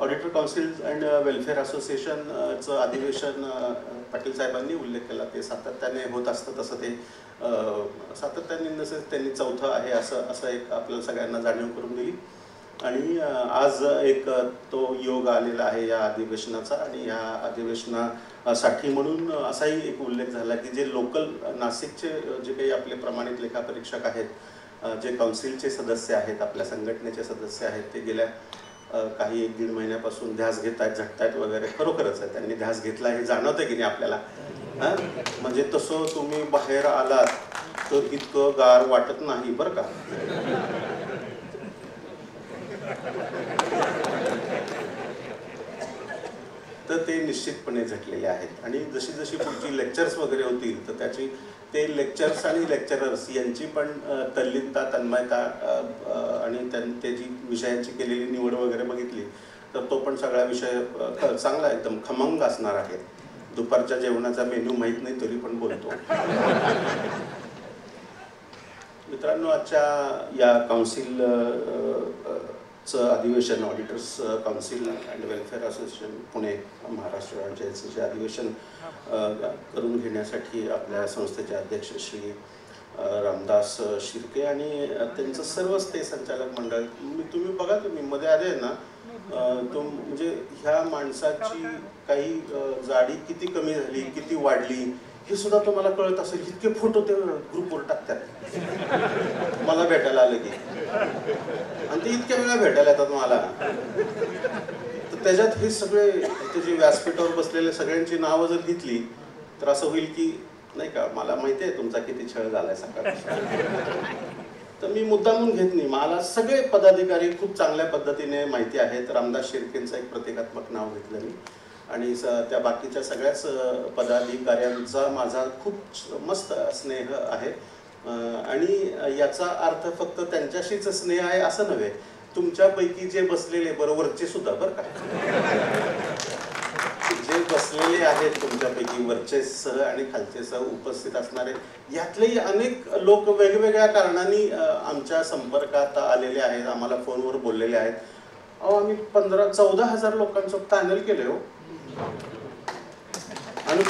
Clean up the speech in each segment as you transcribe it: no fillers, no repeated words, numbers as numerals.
Auditor council and welfare असोसिएशनचं अधिवेशन पाटील साहेबांनी उल्लेख केला, ते सातत्याने होत असतं. तसं ते सातत्याने नसेल, त्यांनी चौथं आहे असं एक आपल्याला सगळ्यांना जाणीव करून दिली. आणि आज एक तो योग आलेला आहे या अधिवेशनाचा, आणि या अधिवेशनासाठी म्हणून असाही एक उल्लेख झाला की जे लोकल नाशिकचे जे काही आपले प्रमाणित लेखापरीक्षक आहेत, जे काउन्सिलचे सदस्य आहेत, आपल्या संघटनेचे सदस्य आहेत, ते गेल्या काही 1-1.5 महिन्यापासून ध्यास घेत आहेत, झटतायत वगैरे. खरोखरच आहे, त्यांनी ध्यास घेतला हे जाणवतं की नाही आपल्याला. म्हणजे तसं तुम्ही बाहेर आलात तर इतकं गार वाटत नाही बरं का. तर ते निश्चितपणे झटलेले आहेत. आणि जशी जशी पुढची लेक्चर्स वगैरे होतील तर ते लेक्चर्स आणि लेक्चरर्स यांची पण तल्लीनता, तन्मयता आणि त्याची विषयांची केलेली निवड वगैरे बघितली तर तो पण सगळा विषय चांगला एकदम खमंग असणार आहे. दुपारच्या जेवणाचा मेनू माहीत नाही तरी पण बोलतो. मित्रांनो, आजच्या या काउन्सिल अधिवेशन, auditors council and welfare association Pune Maharashtra राज्याचं जे अधिवेशन करून घेण्यासाठी आपल्या संस्थेचे अध्यक्ष श्री रामदास शिर्के आणि त्यांचं सर्वच ते संचालक मंडळ, तुम्ही बघा, तुम्ही मध्ये आले ना, म्हणजे ह्या माणसाची काही जाडी किती कमी झाली, किती वाढली हे सुद्धा तुम्हाला कळत असेल. इतके फोटो ते ग्रुपवर टाकतात मला भेटायला आले की, आणि ते इतक्या वेळा भेटायला येतात मला. तर त्याच्यात हे सगळे ते जे व्यासपीठावर बसलेले सगळ्यांची नावं जर घेतली तर असं होईल की नाही का, मला माहिती आहे तुमचा किती छळ झालाय सकाळपासून. तर मी मुद्दामून घेत नाही, मला सगळे पदाधिकारी खूप चांगल्या पद्धतीने माहिती आहेत. रामदास शिर्केंचं एक प्रतिकात्मक नाव घेतलं मी, आणि त्या बाकीच्या सगळ्याच पदाधिकाऱ्यांचा माझा खूप मस्त स्नेह आहे. आणि याचा अर्थ फक्त त्यांच्याशीच स्नेह आहे असं नव्हे, तुमच्यापैकी जे बसलेले बरोबरचे सुद्धा बरं का, जे बसलेले आहेत तुमच्यापैकी वरचे सह आणि खालचे सह उपस्थित असणारे, यातलेही अनेक लोक वेगवेगळ्या कारणांनी आमच्या संपर्कात आलेले आहेत, आम्हाला फोनवर बोललेले आहेत. आम्ही 14 हजार लोकांचं पॅनल केलं हो, आणि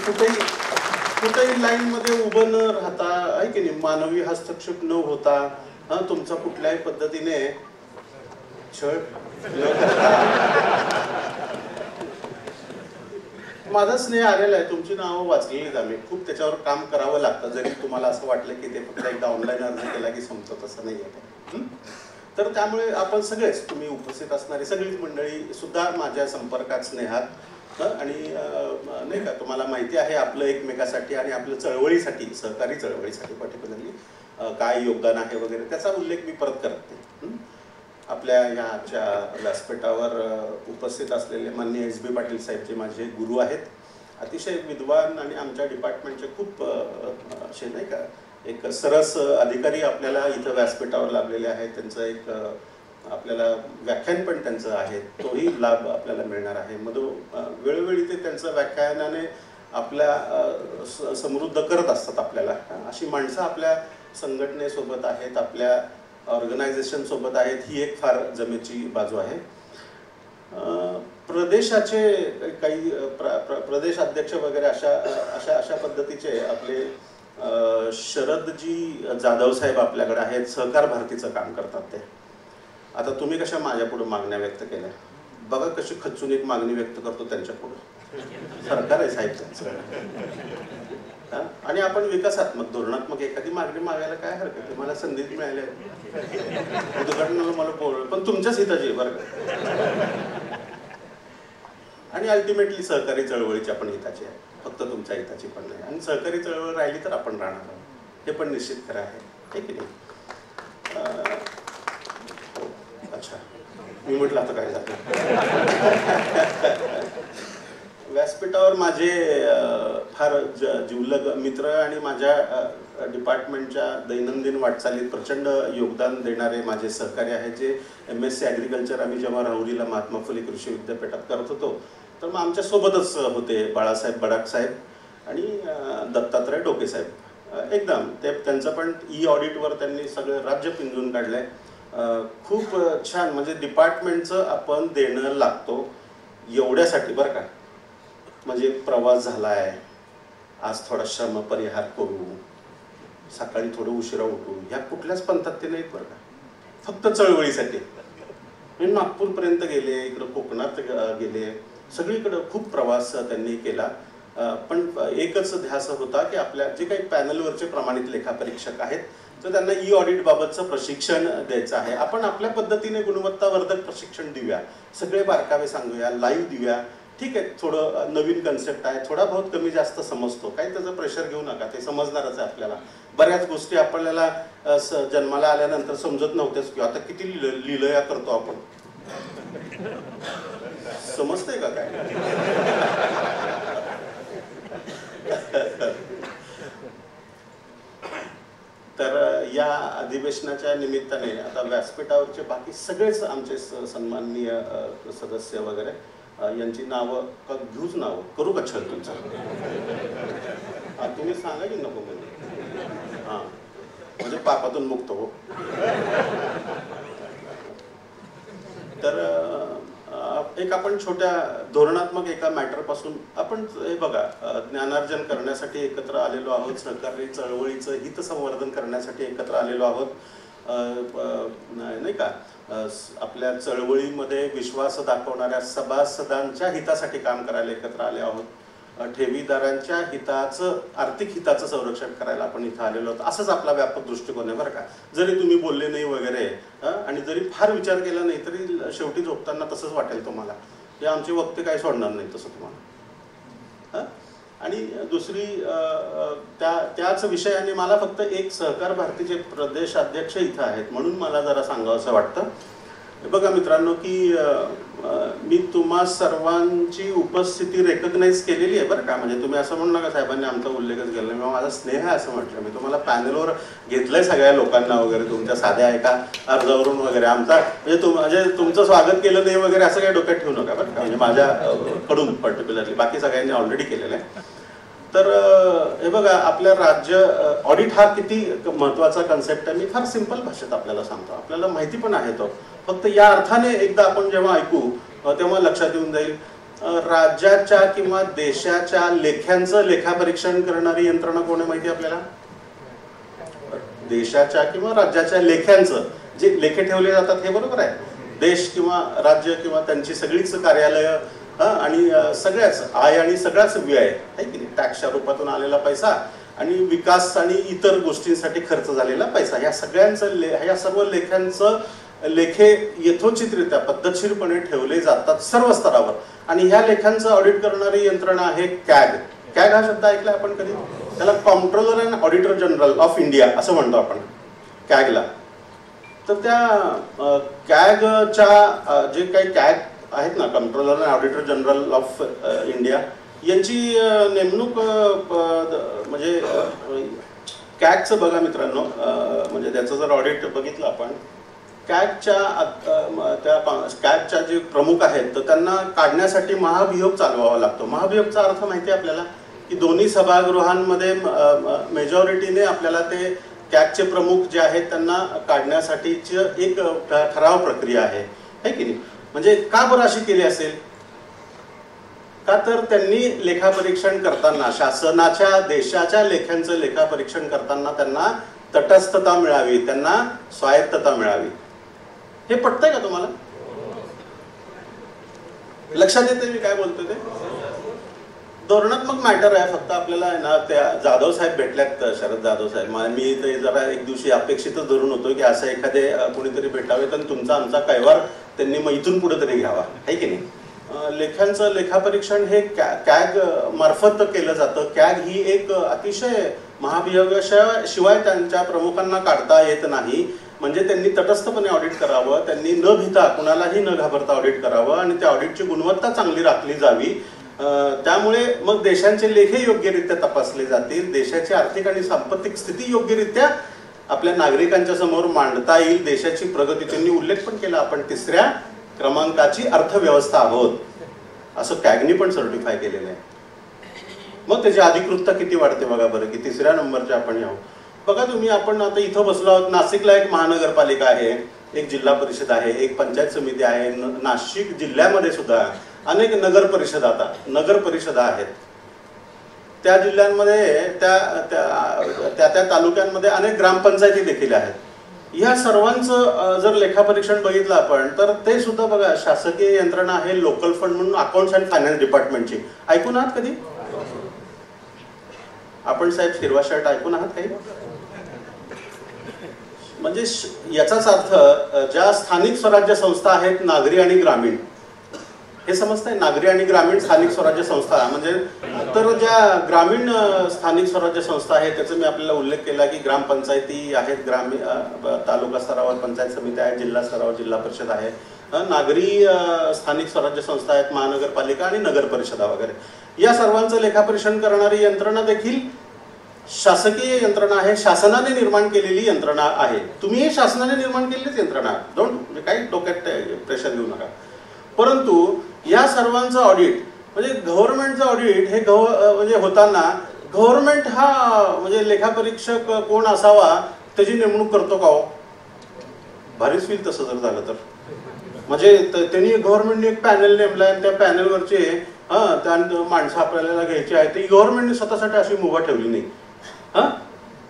कुठेही लाईन मध्ये उभं न राहता, आहे की नाही, मानवी हस्तक्षेप न होता, तुमचा कुठल्याही पद्धतीने छळ न करता माझा स्नेह आलेला आहे. तुमची नावं वाचलेलीच आम्ही, खूप त्याच्यावर काम करावं लागतं. जरी तुम्हाला असं वाटलं की ते फक्त एकदा ऑनलाईन अर्ज केला की संपतं, तसं नाही आहे. तर त्यामुळे आपण सगळेच, तुम्ही उपस्थित असणारी सगळीच मंडळी सुद्धा माझ्या संपर्कात, स्नेहात, आणि नाही का, तुम्हाला माहिती आहे आपलं एकमेकासाठी आणि आपल्या चळवळीसाठी, सहकारी चळवळीसाठी पर्टिक्युलरली काय योगदान आहे वगैरे, त्याचा उल्लेख मी परत करत नाही. आपल्या ह्याच्या व्यासपीठावर उपस्थित असलेले माननीय SB पाटील साहेब, जे माझे गुरु आहेत, अतिशय विद्वान आणि आमच्या डिपार्टमेंटचे खूप असे नाही का एक सरस अधिकारी आपल्याला इथं व्यासपीठावर लाभलेले आहेत. त्यांचं एक आपल्याला व्याख्यान पण त्यांचं आहे, तोही लाभ आपल्याला मिळणार आहे. वेळोवेळी ते त्यांचं व्याख्यानाने आपल्या समृद्ध करत असतात आपल्याला. अशी माणसं आपल्या संघटनेसोबत आहेत, आपल्या ऑर्गनायझेशन सोबत आहेत, ही एक फार जमेची बाजू आहे. प्रदेशाचे काही प्रदेश अध्यक्ष वगैरे अशा पद्धतीचे आपले शरदजी जाधव साहेब आपल्याकडे आहेत, सहकार भारतीचं काम करतात ते. आता तुम्ही कशा माझ्या पुढे मागण्या व्यक्त केल्या, बघा कशी खचून एक मागणी व्यक्त करतो त्यांच्या पुढे. सरकार आहे साहेब त्यांचं, आणि आपण विकासात्मक, धोरणात्मक एखादी मागणी मागायला काय हरकत आहे. मला संधी मिळाली आहे, उद्घाटनाला मला बोल, पण तुमच्याच हिताची बरं का, आणि अल्टिमेटली सहकारी चळवळीची आपण हिताची आहे, फक्त तुमच्या हिताची पण नाही. आणि सहकारी चळवळ राहिली तर आपण राहणार आहोत, हे पण निश्चित खरं आहे, हे की नाही. अच्छा, मी म्हटलं आता काय झालं. व्यासपीठावर माझे फार जिवलग मित्र आणि माझ्या डिपार्टमेंटच्या दैनंदिन वाटचालीत प्रचंड योगदान देणारे माझे सहकारी आहेत, जे MSc ॲग्रिकल्चर आम्ही जेव्हा राहुरीला महात्मा फुले कृषी विद्यापीठात करत होतो, तर मग आमच्यासोबतच होते बाळासाहेब बडाक साहेब आणि दत्तात्रय डोके साहेब. एकदम त्यांचं पण ऑडिटवर त्यांनी सगळं राज्य पिंजून काढलंय. खूप छान, म्हणजे डिपार्टमेंटचं आपण देणं लागतो. एवढ्यासाठी बरं का, म्हणजे प्रवास झाला आहे, आज थोडा श्रम परिहार करू, सकाळी थोडं उशिरा उठू, ह्या कुठल्याच पंथात ते नाहीत बरं का. फक्त चळवळीसाठी म्हणजे नागपूरपर्यंत गेले, इकडं कोकणात गेले, सगळीकडं खूप प्रवास त्यांनी केला. पण एकच ध्यास होता की आपल्या जे काही पॅनलवरचे प्रमाणित लेखापरीक्षक आहेत तर त्यांना ई ऑडिट बाबतचं प्रशिक्षण द्यायचं आहे. आपण आपल्या पद्धतीने गुणवत्तावर्धक प्रशिक्षण देऊया, सगळे बारकावे सांगूया, लाईव्ह देऊया. ठीक आहे, थोडं नवीन कन्सेप्ट आहे, थोडा बहुत कमी जास्त समजतो, काही त्याचं प्रेशर घेऊ नका, ते समजणारच आहे आपल्याला. बऱ्याच गोष्टी आपल्याला जन्माला आल्यानंतर समजत नव्हत्याच, किंवा आता किती लिलया करतो आपण, समजतंय का काय? तर या अधिवेशनाच्या निमित्ताने आता व्यासपीठावरचे बाकी सगळेच आमचे सन्माननीय सदस्य वगैरे यांची नावं घेऊच, नावं करू का छळ तुमचं? तुम्ही सांगा की नको म्हणजे, हां म्हणजे पापातून मुक्त हो. तर एक आपण छोट्या धोरणात्मक एका मॅटरपासून आपण हे बघा, ज्ञानार्जन करण्यासाठी एकत्र आलेलो आहोत, सहकारी चळवळीचं हितसंवर्धन करण्यासाठी एकत्र आलेलो आहोत, नाही का, आपल्या चळवळीमध्ये विश्वास दाखवणाऱ्या सभासदांच्या हितासाठी काम करायला एकत्र आले आहोत, ठेवीदारांच्या हिताचं, आर्थिक हिताचं संरक्षण करायला आपण इथं आलेलो आहोत. असंच आपला व्यापक दृष्टिकोन आहे बरं का. जरी तुम्ही बोलले नाही वगैरे आणि जरी फार विचार केला नाही तरी शेवटी झोपताना तसंच वाटेल तुम्हाला, हे आमचे वक्ते काय सोडणार नाही तसं तुम्हाला. आणि दुसरी त्याच विषयाने मला फक्त एक सहकार भारतीचे प्रदेश अध्यक्ष इथं आहेत म्हणून मला जरा सांगावंसं वाटतं. बघा मित्रांनो की मी तुम्हा सर्वांची उपस्थिती रेकग्नाइज केलेली आहे बरं का. म्हणजे तुम्ही असं म्हणू नका साहेबांनी आमचा उल्लेखच केला नाही, माझा स्नेह आहे असं म्हटलं. मी तुम्हाला पॅनलवर घेतलंय सगळ्या लोकांना वगैरे, तुमच्या साध्या एका अर्जावरून वगैरे, आमचा म्हणजे तुमचं स्वागत केलं नाही वगैरे असं काही डोक्यात ठेवू नका बरं का. म्हणजे माझ्याकडून पर्टिक्युलरली, बाकी सगळ्यांनी ऑलरेडी केलेलं आहे. तर हे बघा, आपल्या राज्य ऑडिट हा किती महत्त्वाचा कन्सेप्ट आहे मी फार सिंपल भाषेत आपल्याला सांगतो, आपल्याला माहिती पण आहे तो. फक्त या अर्थाने एकदा आपण जेव्हा ऐकू तेव्हा लक्षात येऊन जाईल. राज्याच्या किंवा देशाच्या लेख्यांचं लेखापरीक्षण करणारी यंत्रणा कोण आहे माहिती आहे आपल्याला? देशाच्या किंवा राज्याच्या लेख्यांचं जे लेखे ठेवले जातात हे बरोबर आहे, देश किंवा राज्य किंवा त्यांची सगळीच कार्यालय आणि सगळ्याच आय आणि सगळ्याच व्यय आहे की नाही, टॅक्सच्या रूपातून आलेला पैसा आणि विकास आणि इतर गोष्टींसाठी खर्च झालेला पैसा, या सगळ्यांचं या सर्व लेख्यांचं लेखे यथोचितरित्या पद्धतशीरपणे ठेवले जातात सर्व स्तरावर. आणि ह्या लेखांचं ऑडिट करणारी यंत्रणा आहे कॅग. कॅग हा शब्द ऐकला आपण कधी? त्याला comptroller and auditor general of India असं म्हणतो आपण कॅगला. तर त्या कॅगच्या जे काही कॅग आहेत ना, controller and auditor general of India, यांची नेमणूक म्हणजे कॅगचं बघा मित्रांनो, म्हणजे त्याचं जर ऑडिट बघितलं आपण, कॅगच्या जे प्रमुख आहेत तर त्यांना काढण्यासाठी महाभियोग चालवावा लागतो. महाभियोगचा अर्थ माहिती आहे आपल्याला की दोन्ही सभागृहांमध्ये मेजॉरिटीने आपल्याला ते कॅगचे प्रमुख जे आहेत त्यांना काढण्यासाठीची एक ठराव प्रक्रिया आहे की नाही. म्हणजे का बरं अशी केली असेल? का तर त्यांनी लेखापरीक्षण करताना, शासनाच्या देशाच्या लेख्यांचं लेखापरीक्षण करताना त्यांना तटस्थता मिळावी, त्यांना स्वायत्तता मिळावी. हे पटतंय का तुम्हाला? लक्षात येते मी काय बोलतोय ते? धोरणात्मक मॅटर आहे. फक्त आपल्याला ना त्या जाधव साहेब भेटल्यात, शरद जाधव साहेब, मी ते जरा एक दिवशी अपेक्षितच धरून होतो की असं एखादे कुणीतरी भेटावेत आणि तुमचा आमचा कैवार त्यांनी मग इथून पुढे तरी घ्यावा, आहे की नाही. लेख्यांचं लेखापरीक्षण हे कॅग मार्फत केलं जातं. कॅग ही एक अतिशय महाभियोगाशिवाय त्यांच्या प्रमुखांना काढता येत नाही. म्हणजे त्यांनी तटस्थपणे ऑडिट करावं, त्यांनी न भीता कुणालाही न घाबरता ऑडिट करावं आणि त्या ऑडिटची गुणवत्ता चांगली राखली जावी. त्यामुळे मग देशांचे लेखे योग्यरित्या तपासले जातील, देशाची आर्थिक आणि सांपत्तिक स्थिती योग्यरित्या आपल्या नागरिकांच्या समोर मांडता येईल, देशाची प्रगती. त्यांनी उल्लेख पण केला, आपण 3ऱ्या क्रमांकाची अर्थव्यवस्था आहोत असं कॅगनी पण सर्टिफाय केलेलं आहे. मग त्याची अधिकृतता किती वाढते बघा बरं, की 3ऱ्या नंबरचे आपण यावं. बघा तुम्ही, आपण आता इथं बसलो आहोत, नाशिकला एक महानगरपालिका आहे, एक जिल्हा परिषद आहे, एक पंचायत समिती आहे, नाशिक जिल्ह्यामध्ये सुद्धा अनेक नगर परिषदा आहेत, त्या जिल्ह्यांमध्ये त्या तालुक्यांमध्ये अनेक ग्रामपंचायती देखील आहेत. या सर्वांचं जर लेखापरीक्षण बघितलं आपण तर ते सुद्धा बघा शासकीय यंत्रणा आहे, लोकल फंड म्हणून अकाउंट्स अँड फायनान्स डिपार्टमेंटची. ऐकून आहात कधी आपण साहेब हिरवा शर्ट ऐकून आहात काही? म्हणजे याचाच अर्थ ज्या स्थानिक स्वराज्य संस्था आहेत नागरी आणि ग्रामीण, हे समजतंय, नागरी आणि ग्रामीण स्थानिक स्वराज्य संस्था म्हणजे, तर ज्या ग्रामीण स्थानिक स्वराज्य संस्था आहेत त्याचा मी आपल्याला उल्लेख केला की ग्रामपंचायती आहेत, ग्रामीण तालुका स्तरावर पंचायत समिती आहे, जिल्हा स्तरावर जिल्हा परिषद आहे, नागरी स्थानिक स्वराज्य संस्था आहेत, महानगरपालिका आणि नगर परिषदा वगैरे. या सर्वांचं लेखापरीक्षण करणारी यंत्रणा देखील शासकीय यंत्रणा आहे, शासनाने निर्माण केलेली यंत्रणा आहे. तुम्ही हे शासनाने निर्माण केलेलीच यंत्रणा, म्हणजे काही डोक्यात प्रेशर घेऊ नका. परंतु या सर्वांचं ऑडिट म्हणजे गव्हर्नमेंटचं ऑडिट हे म्हणजे होताना गव्हर्नमेंट हा म्हणजे लेखापरीक्षक कोण असावा त्याची नेमणूक करतो का हो? भारीच होईल तसं जर झालं तर. म्हणजे त्यांनी गव्हर्नमेंटने एक पॅनल नेमला आणि त्या पॅनलवरचे त्या माणसं आपल्याला घ्यायची आहे, ती गव्हर्नमेंटने स्वतःसाठी अशी मुभा ठेवली नाही.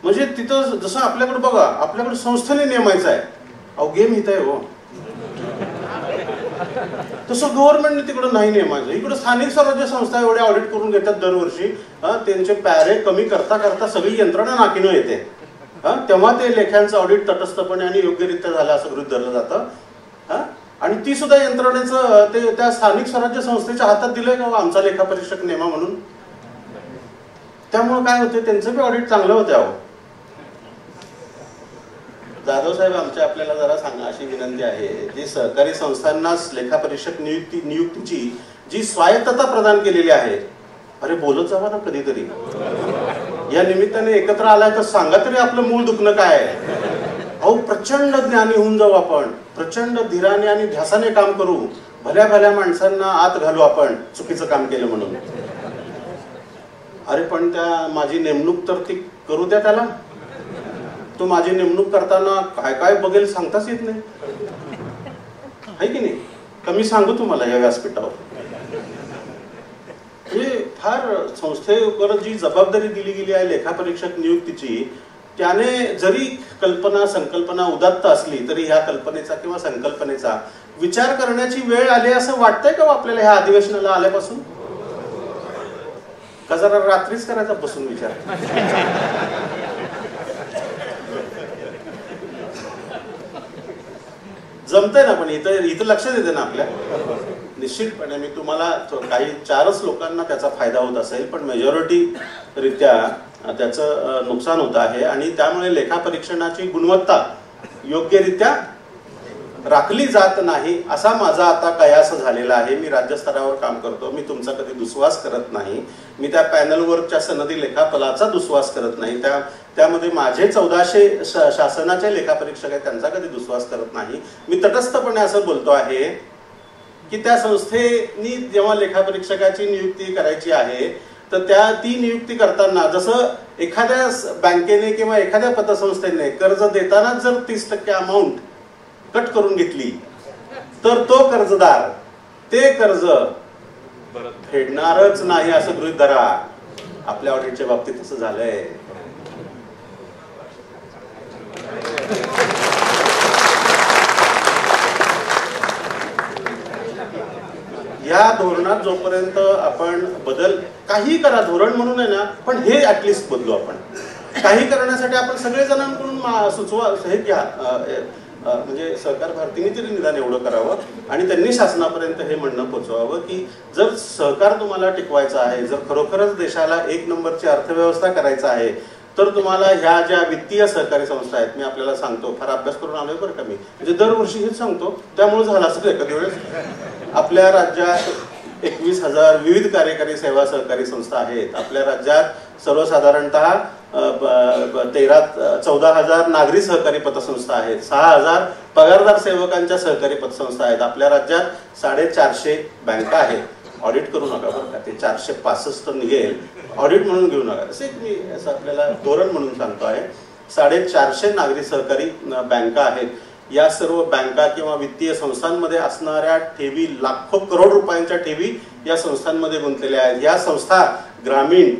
म्हणजे तिथं जसं आपल्याकडे बघा, आपल्याकडे संस्थेने नेमायचं आहे, अहो गेम इथं आहे हो, तसं गव्हर्नमेंटने तिकडं नाही नेमायचं. इकडं स्थानिक स्वराज्य संस्था एवढे ऑडिट करून घेतात दरवर्षी, त्यांचे पॅरे कमी करता करता सगळी यंत्रणा नाकीनं येते, तेव्हा ते लेख्यांचं ऑडिट तटस्थपणे आणि योग्यरित्या झालं असं गृहीत धरलं जातं. आणि ती सुद्धा यंत्रणेचं ते त्या स्थानिक स्वराज्य संस्थेच्या हातात दिलंय का आमचा लेखापरीक्षक नेमा म्हणून. त्यामुळे काय होते, त्यांचं बी ऑडिट चांगलं होतं. अहो जाधव साहेब, आमच्या आपल्याला जरा सांगा अशी विनंती आहे, जी सहकारी संस्थांना लेखापरीक्षक नियुक्तीची जी स्वायत्तता प्रदान केलेली आहे, अरे बोलत जावा ना कधीतरी. या निमित्ताने एकत्र आलाय तर सांगा तरी आपलं मूळ दुखणं काय आहे. अहो प्रचंड ज्ञानी होऊन जाऊ आपण, प्रचंड धीराने आणि ध्यासाने काम करू, भल्या भल्या माणसांना आत घालू आपण चुकीचं काम केलं म्हणून. अरे पण त्या माझी नेमणूक तर ती करू द्या त्याला. तो माझी नेमणूक करताना काय काय बघेल सांगताच येत नाही, आहे की नाही? कमी सांगू तुम्हाला या व्यासपीठावर. हे फार संस्थेवर जी जबाबदारी दिली गेली आहे लेखापरीक्षक नियुक्तीची, त्याने जरी संकल्पना उदात्त असली तरी ह्या कल्पनेचा किंवा संकल्पनेचा विचार करण्याची वेळ आली असं वाटतंय का आपल्याला ह्या अधिवेशनाला आल्यापासून? का जरा रात्रीच करायचा बसून विचार? जमतंय ना? पण इथं लक्षात येते ना आपल्या. निश्चितपणे मी तुम्हाला काही 4च लोकांना त्याचा फायदा होत असेल, पण मेजॉरिटी रित्या त्याचं नुकसान होत आहे. आणि त्यामुळे लेखापरीक्षणाची गुणवत्ता योग्यरित्या राखली जात नाही असा माझा आता कयास झालेला आहे. मी राज्यस्तरावर काम करतो, मी तुमचा कधी दुस्वास करत नाही, मी त्या पॅनलवरच्या सनदी लेखापालाचा दुस्वास करत नाही, त्यामध्ये माझे 1400 शासनाचे लेखापरीक्षक आहेत त्यांचा कधी दुस्वास करत नाही. मी तटस्थपणे असं बोलतो आहे की त्या संस्थेनी जेव्हा लेखापरीक्षकाची नियुक्ती करायची आहे तर ती नियुक्ती करताना जसं एखाद्या बँकेने किंवा एखाद्या पतसंस्थेने कर्ज देताना जर 30% अमाऊंट कट करून घेतली तर तो कर्जदार ते कर्ज फेडणारच नाही असं गृहीत धरा. आपल्या ऑडिटच्या बाबतीत असं झालंय. या धोरणात जोपर्यंत आपण बदल काही करा, धोरण म्हणून आहे ना, पण हे ऍटलिस्ट बदलू आपण. काही करण्यासाठी आपण सगळे जणांकडून सुचवा, हे घ्या, म्हणजे सहकार भारतीने तरी निदान एवढं करावं आणि त्यांनी शासनापर्यंत हे म्हणणं पोहोचवावं की जर सहकार तुम्हाला टिकवायचं आहे, जर खरोखरच देशाला 1 नंबरची अर्थव्यवस्था करायचं आहे, तर तुम्हाला ह्या ज्या वित्तीय सहकारी संस्था आहेत, मी आपल्याला सांगतो, फार अभ्यास करून आलोय बरं का मी, म्हणजे दरवर्षी हेच सांगतो, त्यामुळे झालं असं एखाद्या वेळेस. आपल्या राज्यात 21,000 विविध कार्यकारी सेवा सहकारी संस्था आहेत. आपल्या राज्यात सर्वसाधारणतः 14,000 नागरी सहकारी पतसंस्था आहेत, 6,000 पगारदार सेवकांच्या सहकारी पतसंस्था आहेत. आपल्या राज्यात 450 बँका आहेत. ऑडिट करू नका बरं का, ते 465 निघेल, ऑडिट म्हणून घेऊ नका. असे मी असं आपल्याला धोरण म्हणून सांगतो आहे. 450 नागरी सहकारी बँका आहेत. या सर्व बँका किंवा वित्तीय संस्थांमध्ये असणाऱ्या ठेवी, लाखो करोड रुपयांच्या ठेवी या संस्थांमध्ये गुंतलेल्या आहेत. या संस्था ग्रामीण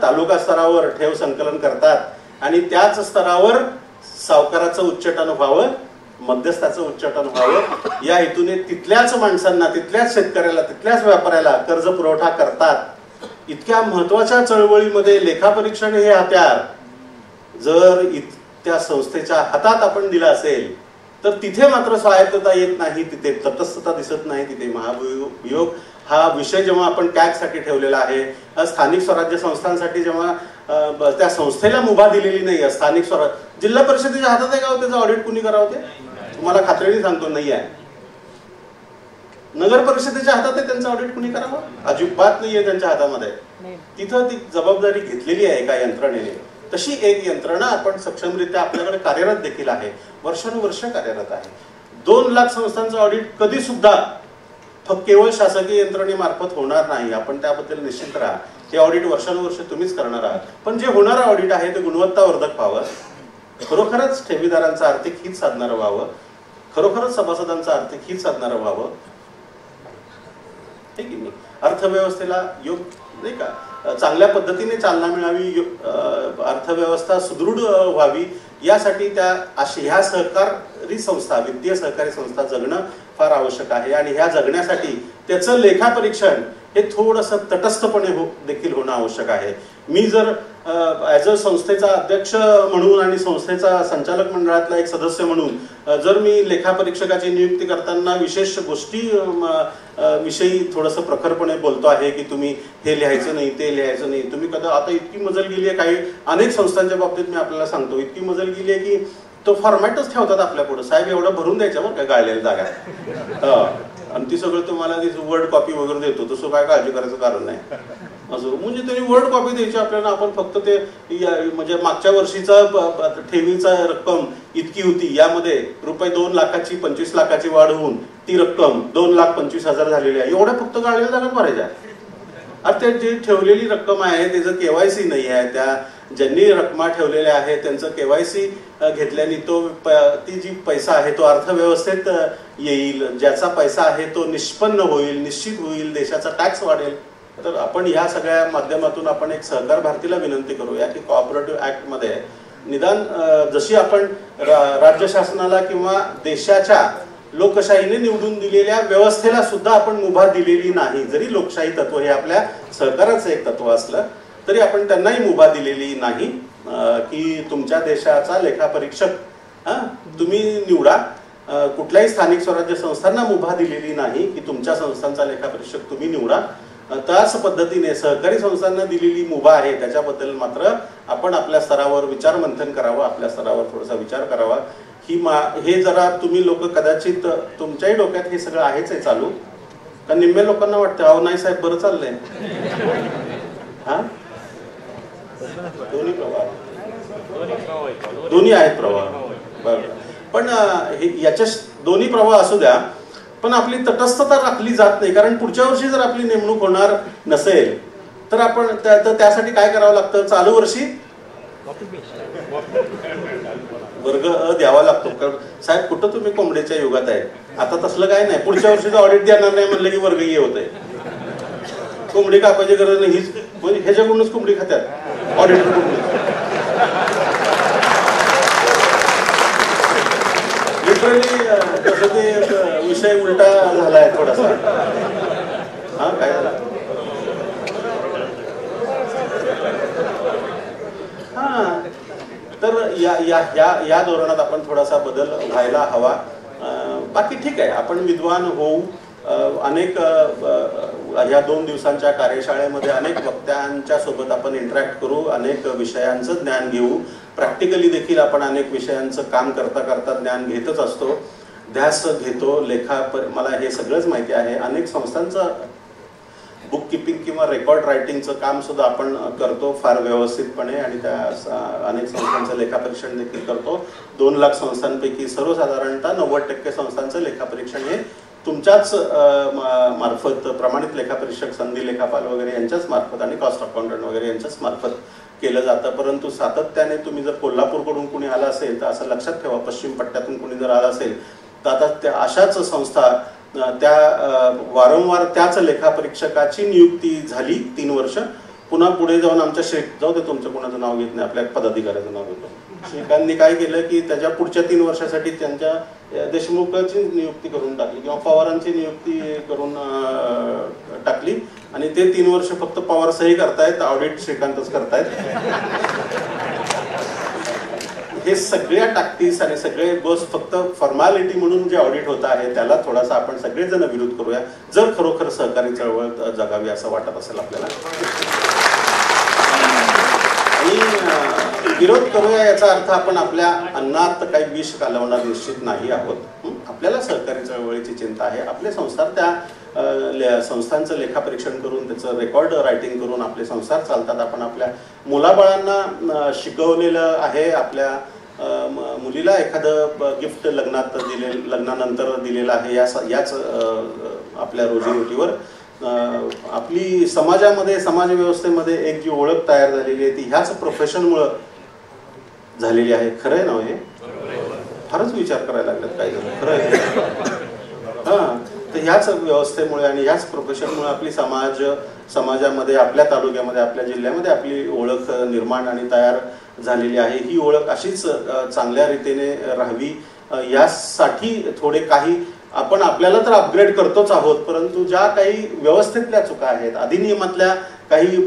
तालुका स्तरावर ठेव संकलन करतात आणि त्याच स्तरावर सावकाराचं उच्चाटन व्हावं, मध्यस्थाचं उच्चाटन व्हावं या हेतूने तिथल्याच माणसांना, तिथल्याच शेतकऱ्याला, तिथल्याच व्यापाऱ्याला कर्ज पुरवठा करतात. इतक्या महत्वाच्या चळवळीमध्ये लेखापरीक्षण हे हत्यार जर त्या संस्थेच्या हातात आपण दिलं असेल तर तिथे मात्र स्वायत्तता येत नाही, तिथे तटस्थता दिसत नाही, तिथे महाभियोग हा विषय जेव्हा आपण कॅगसाठी ठेवलेला आहे, स्थानिक स्वराज्य संस्थांसाठी जेव्हा त्या संस्थेला मुभा दिलेली नाही, स्थानिक स्वराज्य जिल्हा परिषदेच्या हातात आहे का त्याचं ऑडिट कुणी करावं ते तुम्हाला खात्रीने सांगतो नाही आहे. नगर परिषदेच्या हातात आहे त्यांचं ऑडिट कुणी करावं? अजिबात नाहीये त्यांच्या हातामध्ये. तिथं ती जबाबदारी घेतलेली आहे एका यंत्रणेने. तशी एक यंत्रणा आपण सक्षमरित्या आपल्याकडे कार्यरत देखील आहे, वर्षानुवर्ष कार्यरत आहे. 2 लाख संस्थांचं ऑडिट कधी सुद्धा केवळ शासकीय यंत्रणेमार्फत होणार नाही, आपण त्याबद्दल निश्चित राहा. हे ऑडिट वर्षानुवर्ष तुम्हीच करणार आहात, पण जे होणारं ऑडिट आहे ते गुणवत्तावर्धक व्हावं, खरोखरच ठेवीदारांचं आर्थिक हित साधणारं व्हावं, खरोखरच सभासदांचं आर्थिक हित साधणारं व्हावं. ठीक आहे, अर्थव्यवस्थेला योग्य नाही का चांगल्या पद्धतीने चालना मिळावी, अर्थव्यवस्था सुदृढ व्हावी यासाठी ह्या सहकारी संस्था, वित्तीय सहकारी संस्था जगणं फार आवश्यक आहे. आणि ह्या जगण्यासाठी त्याचं लेखापरीक्षण हे थोडंसं तटस्थपणे देखील होणं आवश्यक आहे. मी जर ॲज अ संस्थेचा अध्यक्ष म्हणून आणि संस्थेचा संचालक मंडळातला एक सदस्य म्हणून जर मी लेखापरीक्षकाची नियुक्ती करताना विशेष गोष्टी विषयी थोडंसं प्रखरपणे बोलतो आहे की तुम्ही हे लिहायचं नाही, ते लिहायचं नाही, तुम्ही कदा आता इतकी मजल गेली आहे, काही अनेक संस्थांच्या बाबतीत मी आपल्याला सांगतो, इतकी मजल गेली आहे की तो फॉर्मॅटच ठेवतात आपल्या पुढे, साहेब एवढं भरून द्यायचं बरं काय गाळलेल्या जागा, आणि ती सगळं तुम्हाला वर्ड कॉपी वगैरे देतो, तसं काय काळजी करायचं कारण नाही. असं म्हणजे त्यांनी वर्ड कॉपी द्यायची आपल्याला, आपण फक्त ते म्हणजे मागच्या वर्षीचा ठेवीचा रक्कम इतकी होती, यामध्ये रुपये 2 लाखाची 25 लाखाची वाढ होऊन ती रक्कम 2,25,000 झालेली आहे, एवढ्या फक्त गाळलेल्या जागाच भरायच्या. आता ते जी ठेवलेली रक्कम आहे त्याचं केवायसी नाही आहे, त्या ज्यांनी रक्कमा ठेवलेल्या आहेत त्यांचं केवायसी घेतल्याने ती जी पैसा आहे तो अर्थव्यवस्थेत येईल, ज्याचा पैसा आहे तो निष्पन्न होईल, निश्चित होईल, देशाचा टॅक्स वाढेल. तर आपण ह्या सगळ्या माध्यमातून आपण एक सहकार भारतीला विनंती करूया की कोऑपरेटिव्ह ऍक्ट मध्ये निदान जशी आपण राज्य शासनाला किंवा देशाच्या लोकशाहीने निवडून दिलेल्या व्यवस्थेला सुद्धा आपण मुभा दिलेली नाही, जरी लोकशाही तत्व हे आपल्या सहकाराचं एक तत्व असलं तरी आपण त्यांनाही मुभा दिलेली नाही की तुमच्या देशाचा लेखापरीक्षक तुम्ही निवडा. कुठल्याही स्थानिक स्वराज्य संस्थांना मुभा दिलेली नाही की तुमच्या संस्थांचा लेखापरीक्षक तुम्ही निवडा. त्याच पद्धतीने सहकारी संस्थांना दिलेली मुभा आहे त्याच्याबद्दल मात्र आपण आपल्या स्तरावर विचारमंथन करावं, आपल्या स्तरावर थोडासा विचार करावा. हे जरा तुम्ही लोक कदाचित तुमच्याही डोक्यात हे सगळं आहेच आहे चालू, का निम्म्या लोकांना वाटतं अहो नाही साहेब बरं चाललंय. हा दोन्ही आहेत प्रवाह, बरोबर, पण याच्या दोन्ही प्रवाह असू द्या, पण आपली तटस्थता राखली जात नाही. कारण पुढच्या वर्षी जर आपली नेमणूक होणार नसेल तर आपण त्यासाठी काय करावं लागतं, चालू वर्षी वर्ग द्यावा लागतो. कारण साहेब कुठं तुम्ही कोंबड्याच्या युगात आहे, आता तसलं काय नाही, पुढच्या वर्षीचं ऑडिट देणार नाही म्हणलं की वर्ग ये होत आहे. कोंबडी कापायची गरज नाही, हीच म्हणजे ह्याच्याकडूनच कोंबडी खात्यात ऑडिटरकडून. लिटरली तसं ते विषय उलटा झालाय थोडासा. हा काय झाला, हा तर या धोरणात आपण थोडासा बदल व्हायला हवा. बाकी ठीक आहे, आपण विद्वान होऊ. अनेक ह्या 2 दिवसांच्या कार्यशाळेमध्ये अनेक वक्त्यांच्या सोबत आपण इंटरॅक्ट करू, अनेक विषयांचं ज्ञान घेऊ. प्रॅक्टिकली देखील आपण अनेक विषयांचं काम करता करता ज्ञान घेतच असतो, ध्यास घेतो. मला हे सगळंच माहिती आहे. अनेक संस्थांचं बुक किपिंग किंवा रेकॉर्ड रायटिंगचं काम सुद्धा आपण करतो फार व्यवस्थितपणे, आणि त्या अनेक संस्थांचं लेखापरीक्षण देखील करतो. 2 लाख संस्थांपैकी सर्वसाधारणतः 90% संस्थांचं लेखापरीक्षण हे तुमच्याच मार्फत, प्रमाणित लेखापरीक्षक, संधी लेखापाल वगैरे यांच्याच मार्फत आणि कॉस्ट अकाउंटंट वगैरे यांच्याच मार्फत केलं जातं. परंतु सातत्याने तुम्ही जर कोल्हापूरकडून कोणी आलं असेल तर असं लक्षात ठेवा, पश्चिम पट्ट्यातून कोणी जर आलं असेल तर आता त्या अशाच संस्था त्या वारंवार त्याच लेखापरीक्षकाची नियुक्ती झाली 3 वर्ष. पुन्हा पुढे जाऊन आमच्या जाऊ दे तुमचं कोणाचं नाव घेत नाही, आपल्या पदाधिकाऱ्याचं नाव घेतो. श्रीकांतनी काय केलं की त्याच्या पुढच्या 3 वर्षासाठी त्यांच्या देशमुखाची नियुक्ती करून टाकली किंवा पवारांची नियुक्ती करून टाकली आणि ते 3 वर्ष फक्त पवार सही करतायत, ऑडिट श्रीकांतच करतायत. हे सगळ्या टाक्टिक्स आणि सगळे बस फक्त फॉर्मॅलिटी म्हणून जे ऑडिट होत आहे त्याला थोडासा आपण सगळेजण विरोध करूया, जर खरोखर सहकारी चळवळ जगावी असं वाटत असेल आपल्याला. आणि विरोध करूया याचा अर्थ आपण आपल्या अन्नात काही विष घालवणार निश्चित नाही आहोत. आपल्याला सहकारी चळवळीची चिंता आहे. आपले संस्थार त्या संस्थांचं लेखापरीक्षण करून त्याचं रेकॉर्ड रायटिंग करून आपले संसार चालतात. आपण आपल्या मुलाबाळांना शिकवलेलं आहे. आपल्या मुलीला एखादं गिफ्ट लग्नानंतर दिलेलं आहे याच आपल्या रोजीरोटीवर. आपली समाजामध्ये समाज व्यवस्थेमध्ये एक जी ओळख तयार झालेली आहे ती ह्याच प्रोफेशनमुळं झालेली आहे. खरं आहे ना हे? फारच विचार करायला लागतात काही जण. खरं आहे हां. तर ह्याच व्यवस्थेमुळे आणि ह्याच प्रोफेशनमुळे आपली समाजामध्ये आपल्या तालुक्यामध्ये आपल्या जिल्ह्यामध्ये आपली ओळख निर्माण आणि तयार झालेली आहे. ही ओळख अशीच चांगल्या रीतीने राहावी यासाठी थोडे काही आपण आपल्याला तर अपग्रेड करतोच आहोत, परंतु ज्या काही व्यवस्थेतल्या चुका आहेत, अधिनियमातल्या काही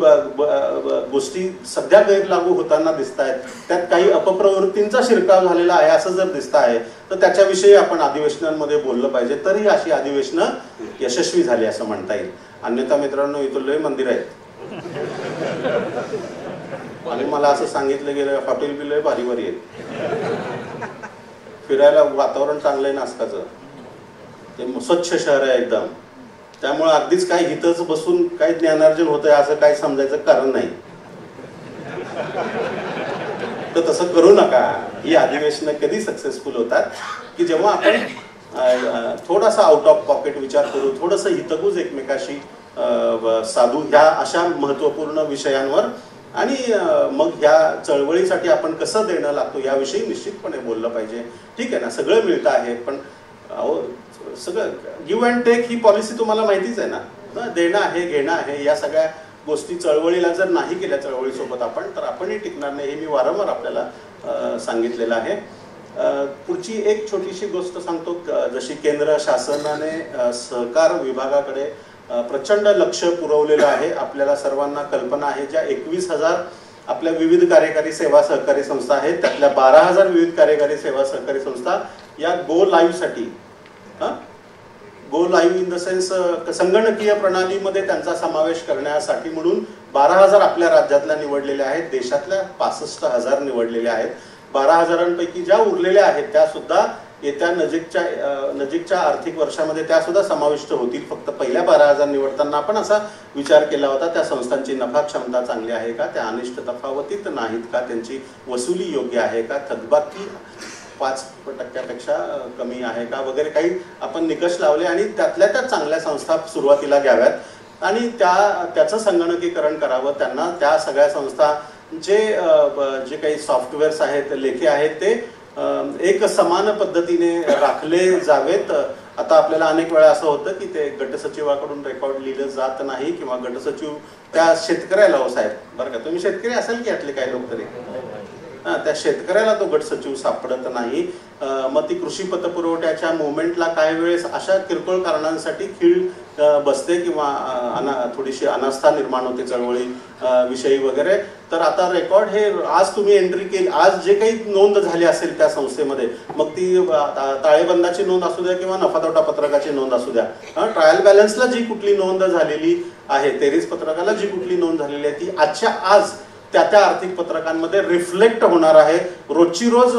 गोष्टी सध्या गैरलागू होताना दिसत आहेत, त्यात काही अपप्रवृत्तींचा शिरकाव झालेला आहे असं जर दिसत आहे तर त्याच्याविषयी आपण अधिवेशनांमध्ये बोललं पाहिजे. तरी अशी अधिवेशनं यशस्वी झाली असं म्हणता येईल. अन्यथा मित्रांनो इथं लय मंदिर आहेत आणि मला असं सांगितलं गेलं हॉटेल बी लय भारी भारी आहेत, फिरायला वातावरण चांगलं आहे नाशकाचं, ते स्वच्छ शहर आहे एकदम. त्यामुळे अगदीच काही हितच बसून काही ज्ञानार्जन होतंय असं काही समजायचं कारण नाही. तर तसं करू नका. ही अधिवेशनं कधी सक्सेसफुल होतात की जेव्हा आपण थोडासा आउट ऑफ पॉकेट विचार करू, थोडंसं हितगुज एकमेकाशी साधू ह्या अशा महत्त्वपूर्ण विषयांवर आणि मग ह्या चळवळीसाठी आपण कसं देणं लागतो याविषयी निश्चितपणे बोललं पाहिजे. ठीक आहे ना, सगळं मिळतं आहे पण सगळं गिव्ह अँड टेक ही पॉलिसी तुम्हाला माहितीच आहे ना. देणं आहे घेणं आहे या सगळ्या गोष्टी चळवळीला जर नाही केल्या चळवळीसोबत आपण तर आपणही टिकणार नाही. हे मी वारंवार आपल्याला सांगितलेलं आहे. पुढची एक छोटीशी गोष्ट सांगतो. जशी केंद्र शासनाने सहकार विभागाकडे प्रचंड लक्ष पुरवलेलं आहे. आपल्याला सर्वांना कल्पना आहे ज्या 21,000 आपल्या विविध कार्यकारी सेवा सहकारी संस्था आहेत त्यातल्या 12,000 विविध कार्यकारी सेवा सहकारी संस्था या गो लाईव्ह साठी go live in the sense संगणकीय प्रणालीमध्ये त्यांचा समावेश करण्यासाठी म्हणून 12,000 आपल्या राज्यातल्या निवडलेल्या आहेत. देशातल्या 65,000 निवडलेल्या आहेत. 12,000पैकी ज्या उरलेल्या आहेत त्या सुद्धा येत्या नजीकच्या आर्थिक वर्षामध्ये त्या सुद्धा समाविष्ट होतील. फक्त पहिल्या 12,000 निवडताना आपण असा विचार केला होता त्या संस्थांची नफा क्षमता चांगली आहे का, त्या अनिष्ट तफावतीत नाहीत का, त्यांची वसुली योग्य आहे का, थकबाकी 5% कमी आहे का वगैरे काही आपण निकष लावले आणि त्यातल्या त्या चांगल्या संस्था सुरुवातीला घ्याव्यात आणि त्याचं संगणकीकरण करावं. त्यांना त्या सगळ्या संस्था जे काही सॉफ्टवेअर्स आहेत लेखे आहेत ते एक समान पद्धतीने राखले जावेत. आता आपल्याला अनेक वेळा असं होतं की ते गटसचिवाकडून रेकॉर्ड लिहिलं जात नाही किंवा गटसचिव त्या शेतकऱ्याला हो साहेब बरं का तुम्ही शेतकरी असाल की यातले काही लोक तरी त्या शेतकऱ्याला तो गटसचिव सापडत नाही. मग ती कृषी पतपुरवठ्याच्या मुवमेंटला काही वेळेस अशा किरकोळ कारणांसाठी खीळ बसते किंवा थोडीशी अनास्था निर्माण होते चळवळी विषयी वगैरे. तर आता रेकॉर्ड हे आज तुम्ही एंट्री केली, आज जे काही नोंद झाली असेल त्या संस्थेमध्ये मग ती ताळेबंदाची नोंद असू द्या किंवा नफातोटा पत्रकाची नोंद असू द्या, ट्रायल बॅलन्सला जी कुठली नोंद झालेली आहे, तेरीस पत्रकाला जी कुठली नोंद झालेली आहे ती आजच्या आज त्या आर्थिक पत्रकांमध्ये रिफ्लेक्ट होणार आहे. रोजची रोज